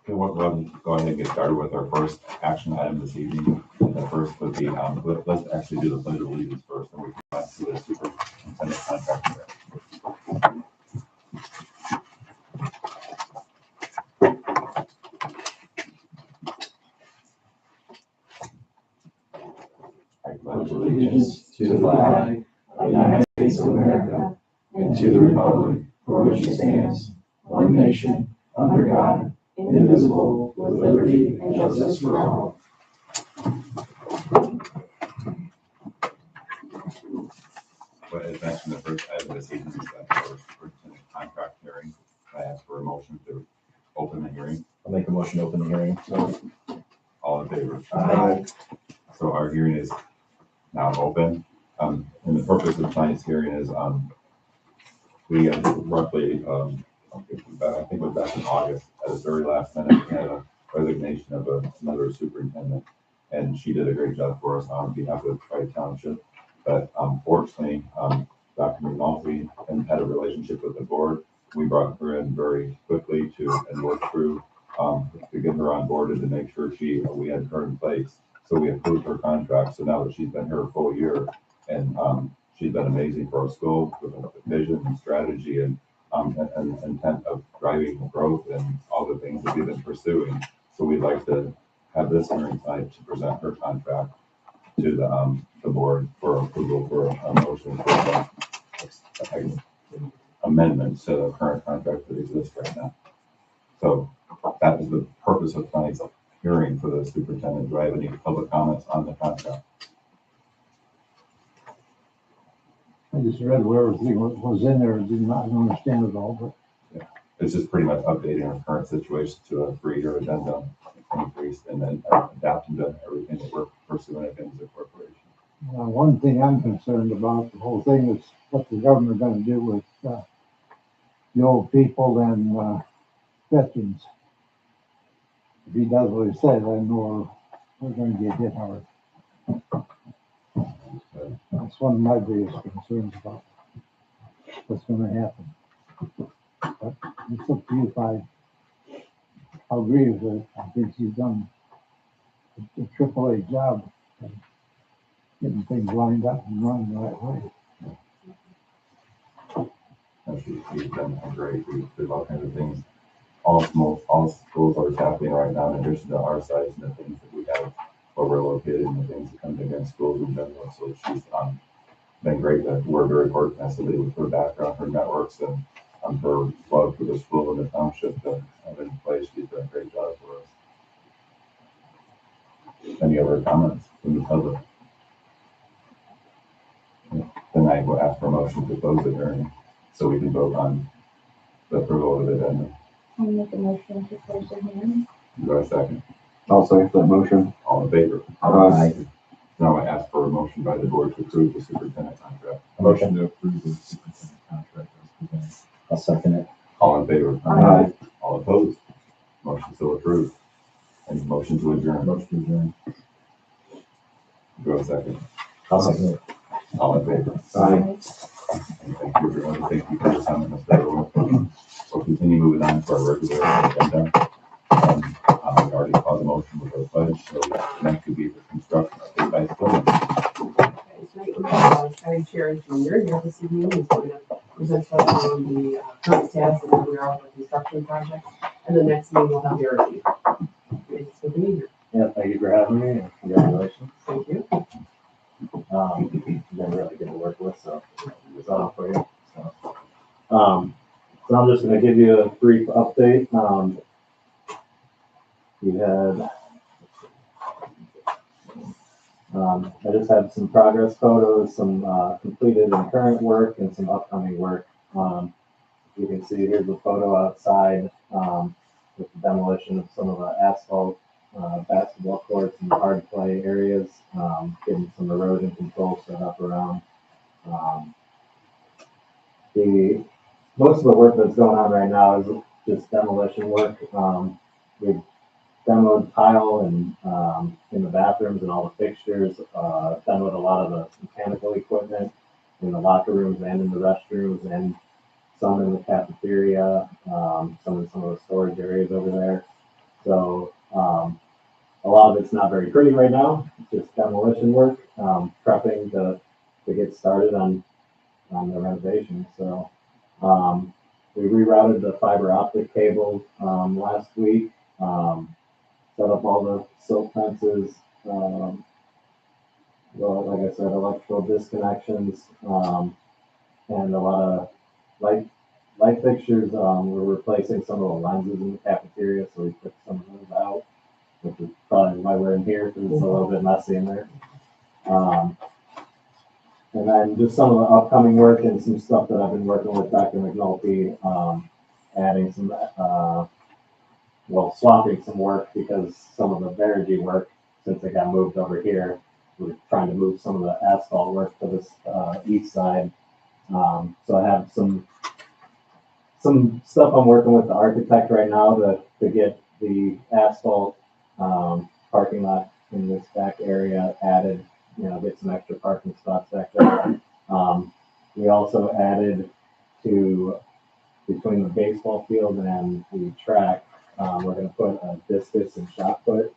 Okay, we'll go ahead and get started with our first action item this evening. And the first would be, let's actually do the pledge of allegiance first, and we can go to the superintendent contract. I pledge allegiance to the flag of the United States of America and to the republic for which it stands, one nation, under God, indivisible, with liberty and justice for all. But as mentioned, the first item this evening is our superintendent contract hearing. I ask for a motion to open the hearing. I'll make a motion to open the hearing. All in favor? Aye. So our hearing is now open. And the purpose of tonight's hearing is, we roughly, I think it was back in August, at the very last minute, we had a resignation of another superintendent, and she did a great job for us on behalf of Tri-Township. But fortunately, Dr. McNulty had a relationship with the board. We brought her in very quickly and worked through to get her on board and to make sure we had her in place. So we approved her contract. So now that she's been here a full year, and she's been amazing for our school with a vision and strategy and intent of driving growth and all the things that we've been pursuing. So we'd like to have this hearing tonight to present her contract to the board for approval for a motion for amendments to the current contract that exists right now. So that is the purpose of tonight's hearing for the superintendent. Do I have any public comments on the contract? I just read where everything was in there, did not understand it all, but. Yeah, it's just pretty much updating our current situation to a 3-year addendum increase and then adapting to everything that we're pursuing against the corporation. One thing I'm concerned about, the whole thing is what the government going to do with the old people and veterans. If he does what he says, I know we're going to get hit hard. That's one of my biggest concerns about what's going to happen. But it's up to you if I agree with it. I think he's done a AAA job of getting things lined up and running the right way. She's done great. There's all kinds of things. All schools are tackling right now, in addition to our size and the things that we have where we're located and the things that come against schools in general. So she's been great. That we're very fortunate with her background, her networks, and her love for the school and the township to have in place. She's done a great job for us. Any other comments from the public? Then I will ask for a motion to close the hearing so we can vote on the approval of the addendum. I'll make a motion to close the hearing. Do I have a second? I'll second that motion. All in favor? Aye. Now I ask for a motion by the board to approve the superintendent contract. Motion to approve the superintendent contract as presented. I'll second it. All in favor? Aye. All opposed? Motion so approved. And motion to adjourn. Motion to adjourn. Do I have a second? I'll second it. All in favor? Aye. And thank you, everyone. Thank you for your time, Mr. Everyone. We'll continue moving on to our regular agenda. And we already called the motion with our pledge, so next would be the construction of the vice building. Tonight we have County Chair Junior here this evening. He's going to present us on the current status and where we are with the construction project. And the next meeting we'll have Eric. Thanks for being here. Yeah, thank you for having me and congratulations. Thank you. You've been really good to work with, so it's on for you. So I'm just going to give you a brief update. I just had some progress photos, some completed and current work, and some upcoming work. You can see here's a photo outside with the demolition of some of the asphalt basketball courts and hard play areas, getting some erosion control set up around. Most of the work that's going on right now is just demolition work. We've demoed tile and in the bathrooms and all the fixtures, demoed a lot of the mechanical equipment. We in the locker rooms and in the restrooms, and some in the cafeteria, some in some of the storage areas over there. So a lot of it's not very pretty right now. It's just demolition work, prepping to get started on the renovation. So we rerouted the fiber optic cable last week, set up all the silk fences, well, like I said, electrical disconnections, and a lot of light fixtures. We're replacing some of the lenses in the cafeteria, so we took some of those out, which is probably why we're in here, because it's a little bit messy in there. And then just some of the upcoming work and some stuff that I've been working with Dr. McNulty, adding some, swapping some work, because some of the Verigy work, since it got moved over here, we're trying to move some of the asphalt work to this east side. So I have some stuff I'm working with the architect right now to get the asphalt parking lot in this back area added, get some extra parking spots back there. We also added to between the baseball field and the track, we're going to put a discus and shot put.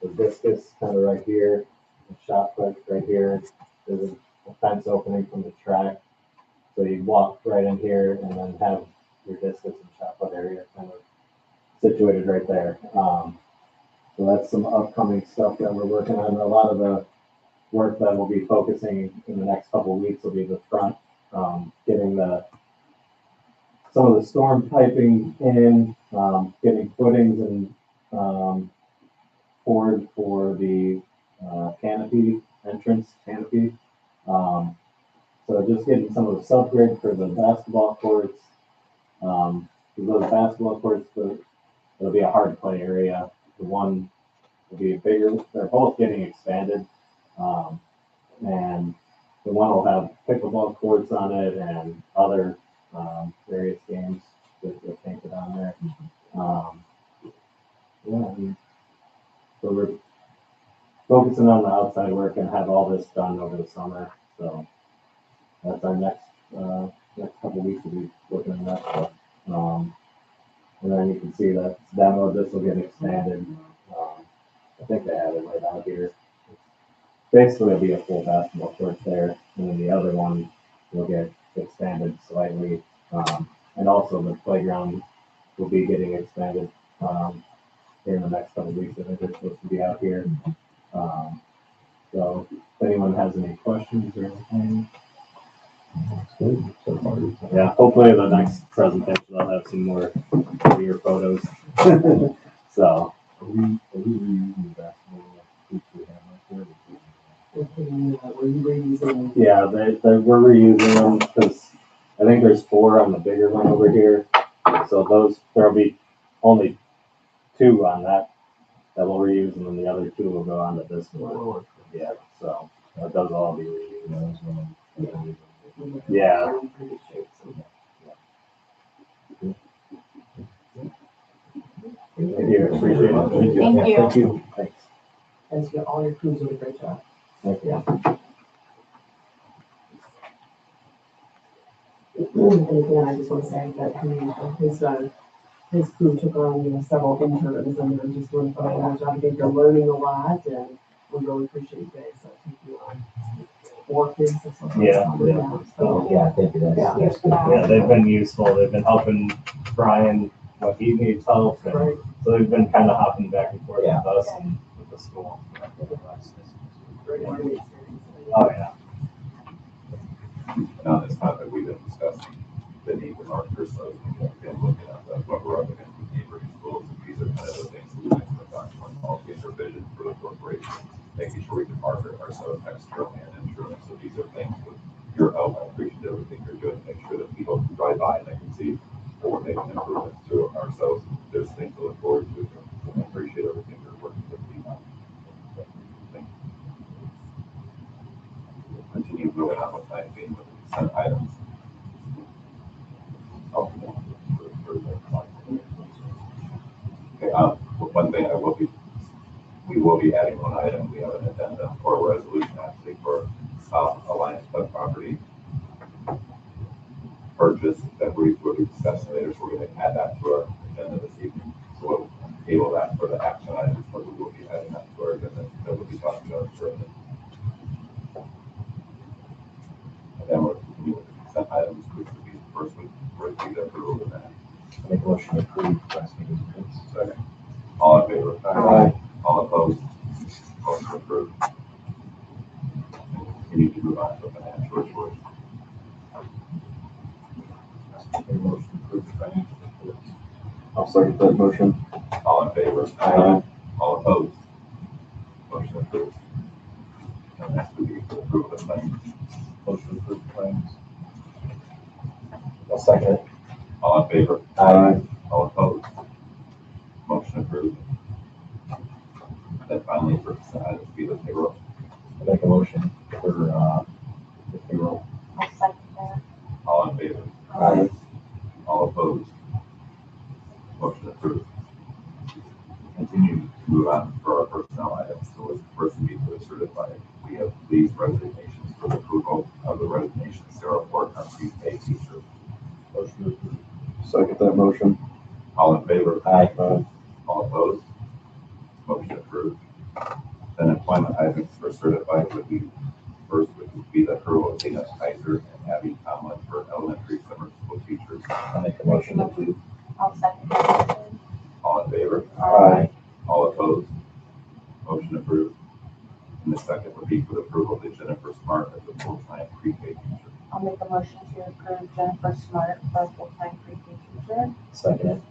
The discus kind of right here, the shot put right here. There's a fence opening from the track. So you walk right in here and then have your discus and shot put area kind of situated right there. So that's some upcoming stuff that we're working on. A lot of the work that we'll be focusing in the next couple of weeks will be the front, getting some of the storm piping in, getting footings and poured for the canopy, entrance canopy. So just getting some of the subgrade for the basketball courts. Those basketball courts, it'll be a hard play area. The one will be bigger. They're both getting expanded. And the one will have pickleball courts on it and other various games that are painted on there. So we're focusing on the outside work and have all this done over the summer. So that's our next couple of weeks we'll be working on that stuff. And then you can see that demo, this will get expanded. I think they have it right out here. Basically, it'll be a full basketball court there, and then the other one will get expanded slightly. And also the playground will be getting expanded here in the next couple of weeks. I think they're supposed to be out here. So if anyone has any questions or anything. That's good so far. Yeah, hopefully the next presentation I'll have some more of your photos. So Are we reusing the basketball hoops we have out there? Were you reusing? yeah, we're reusing them because I think there's 4 on the bigger one over here. So there'll be only 2 on that we'll reuse, and then the other 2 will go on to this one. Yeah, so those will all be reused. Yeah. Thank you, appreciate it. Thank you. Thank you. Thanks. As you, all your crews did a great job. Thank you. And again, I just want to say that his crew took on several interns, and they're just doing a phenomenal job. I think they're learning a lot, and we really appreciate you guys taking on 4 kids or something. Yeah. So, Yeah, thank you. Yeah, they've been useful. They've been helping Brian when he needs help. And right. so they've been kind of hopping back and forth Yeah. with us and with the school. Great learning experience. Oh, yeah. And on this topic, we've been discussing the need for marketers, so we've been looking at what we're up against with neighboring schools. These are kind of the things that we like to talk about, policies or vision for the corporation, making sure we can market ourselves externally and internally. So these are things with your help. I appreciate everything you're doing to make sure that people can drive by and they can see that we're making improvements to ourselves. There's things to look forward to. I appreciate everything you're working with me on. Thank you. Continue moving on with my theme with the consent items. Okay, one thing we will be adding one item. We have an addendum or a resolution actually for Alliance Club property. purchase that we're discussing later, so we're gonna add that to our agenda this evening. So we'll table that for the action items, but we will be adding that to our agenda, that we'll be talking about shortly. And then we'll continue with the consent items, which would be the first one, would be the approval of that. Make a motion to approve last meeting's minutes. Second. All in favor? Aye. All opposed? Motion approved. We need to move on to financial reports. Make a motion to approve the financial reports. I'll second that motion. All in favor? Aye. All opposed? Motion approved. And next would be to approve the claims. Motion to approve claims. I'll second it. All in favor? Aye. All opposed? Motion approved. Then finally, for consent items, be the payroll. Make a motion for, the payroll. I'll second that. All in favor? Aye. All opposed? Motion approved. Continue to move on for our personnel items. So it's first to be for the certified. We have these resignations for the approval of the resignation of Sarah Ford, our prepaid teacher. Motion to approve. Second that motion. All in favor? Aye. All opposed? Motion approved. Then employment items for certified would be, first would be the approval of Dana Kaiser and Abby Tomlin for elementary summer school teachers. I'll make a motion to approve. I'll second that motion. All in favor? Aye. All opposed? Motion approved. And the second would be for the approval of Jennifer Smart as a full-time pre-K teacher. I'll make a motion to approve Jennifer Smart for a full-time pre-K teacher. Second it.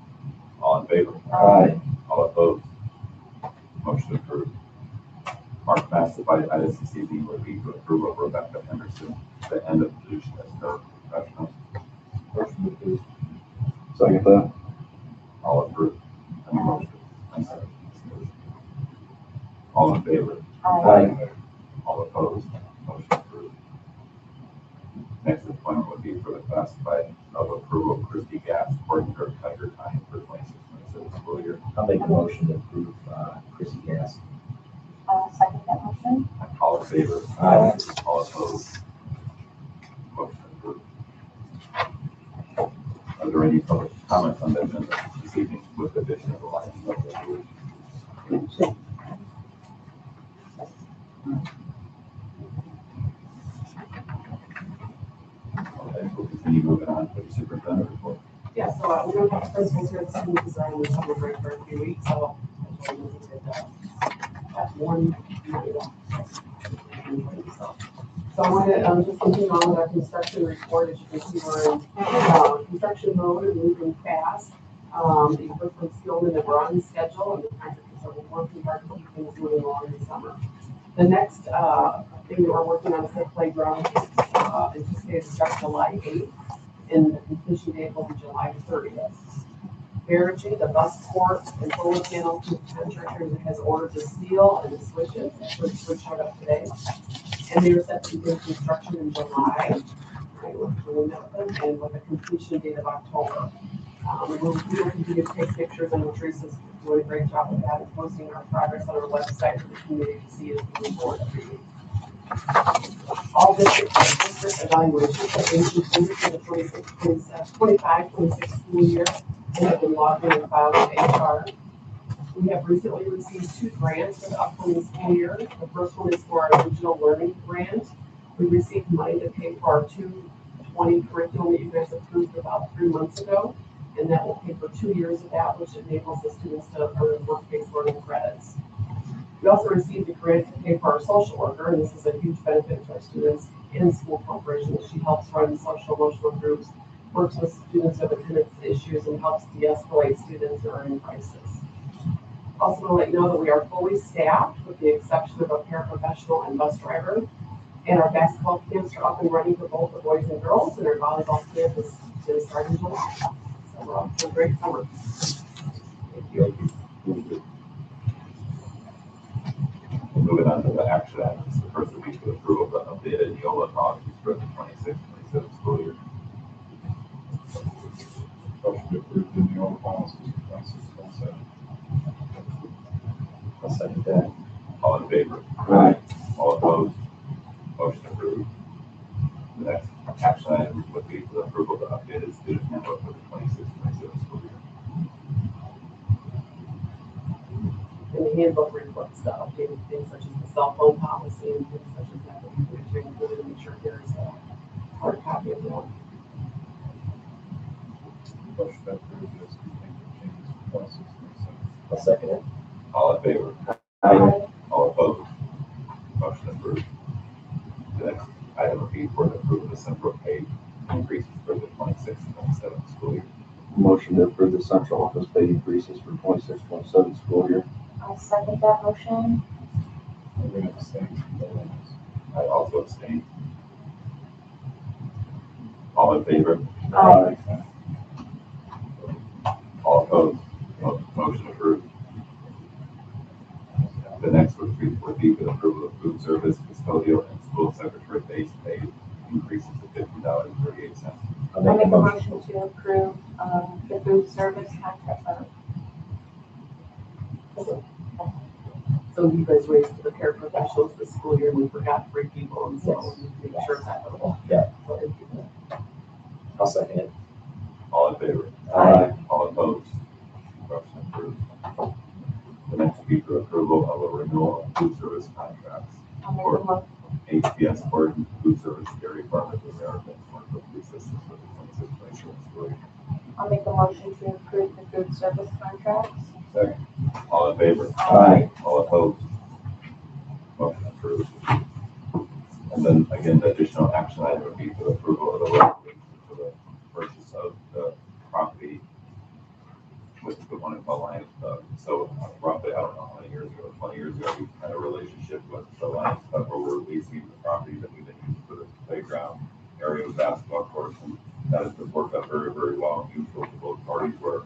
All in favor? Aye. All opposed? Motion approved. Our classified items this evening would be to approve of Rebecca Henderson, the end of position as paraprofessional. Motion to approve. Second that. All approved. Motion. I'm sorry. All in favor? Aye. All opposed? Motion approved. Next appointment would be for the classified of approval of Christy Gass, according to her Tiger time for 26-27 school year. I'll make a motion to approve, Chrissy Gass. I'll second that motion. All in favor? Aye. All opposed? Motion approved. Are there any public comments on the agenda this evening with the addition of the line of resolution? Okay, we'll continue moving on to the superintendent report. Yeah, so we don't have principals here this evening because I'm in summer break for a few weeks, so I told them to at one. So I want to just continue on with our construction report. As you can see, we're in construction mode and moving fast. The equipment's fielded and we're on schedule, and the contractors are working hard to keep things moving along this summer. The next thing that we're working on is the playground. Anticipated to start July 8th, and the completion date will be July 30th. Verigy, the bus court and solar panel contractor has ordered the steel and the switches, which showed up today. And they are set to begin construction in July. Right, we're doing that with them, and with a completion date of October. We'll continue to take pictures, and Teresa's doing a great job of that, and posting our progress on our website for the community to see as we move forward every week. All district evaluations have been completed for the 25-26 school year and have been logged in and filed with HR. We have recently received 2 grants for the upcoming school year. The first one is for our regional learning grant. We received money to pay for our 220 curriculum that you guys approved about 3 months ago, and that will pay for 2 years of that, which enables the students to earn work-based learning credits. We also received a grant to pay for our social worker, and this is a huge benefit to our students in school corporation. She helps run social emotional groups, works with students with attendance issues, and helps de-escalate students who are in crisis. Also want to let you know that we are fully staffed with the exception of a paraprofessional and bus driver. And our basketball camps are up and running for both the boys and girls, and our volleyball camp is going to start in July. So we're off to a great summer. Thank you. Moving on to the action items. The first would be to approve of the updated Neola policies for the 26-27 school year. Motion to approve the Neola policies for 26-27. I'll second that. All in favor? Aye. All opposed? Motion approved. The next action item would be for the approval of the updated student handbook for the 26-27 school year. And the handbook reflects the updated things such as the cell phone policy and things such as that, that we put to include and make sure there's a hard copy of that. Motion to approve this changes for 26-27. I'll second it. All in favor? Aye. All opposed? Motion approved. The next item would be for the approval of the central pay increases for the 26-27 school year. Motion to approve the central office pay increases for 26-27 school year. I'll second that motion. I'm going to abstain from the others. I also abstain. All in favor? Aye. All opposed? Motion approved. The next would be for the approval of food service, custodial, and school secretary base pay increases to $50.38. I'll make a motion to approve, the food service contract. So you guys raised the paraprofessionals this school year, we forgot 3 people, and so we need to make sure it's equitable. Yeah. So thank you for that. I'll second it. All in favor? Aye. All opposed? Motion approved. The next would be for approval of a renewal of food service contracts. I'll make a motion. HPS Board and Food Service Dairy Department of America for the food systems for the 26-27 school year. I'll make a motion to approve the food service contracts. Second. All in favor? Aye. All opposed? Motion approved. And then again, the additional action item would be for the approval of the resolution for the purchase of the property with the one in the Lions Club. So roughly, I don't know how many years ago, 20 years ago, we had a relationship with the Lions Club where we're leasing the property that we've been using for the playground area of basketball courts. And that has been worked out very, very well and mutual to both parties where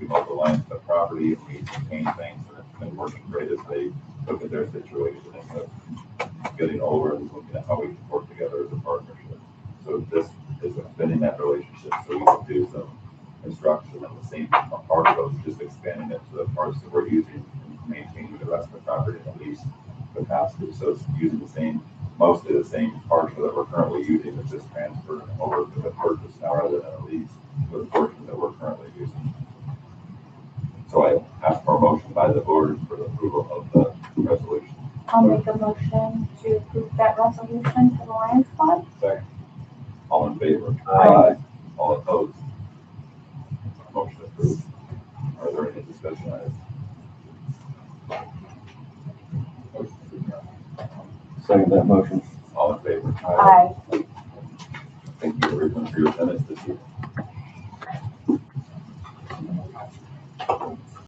we bought the Lions Club property and we maintain things, and it's been working great as they look at their situation and getting older and looking at how we can work together as a partnership. So this is extending that relationship so we can do some construction of the same part of those, just expanding it to the parts that we're using and maintaining the rest of the property in at least capacity. So it's using the same, mostly the same parcel that we're currently using, it's just transferred over to the purchase now rather than a lease for the portion that we're currently using. So I ask for a motion by the board for the approval of the resolution. I'll make a motion to approve that resolution for the Lions Club. Second. All in favor? Aye. All opposed? Motion approved. Are there any discussion items? Second that motion. All in favor? Aye. Thank you everyone for your attendance this evening.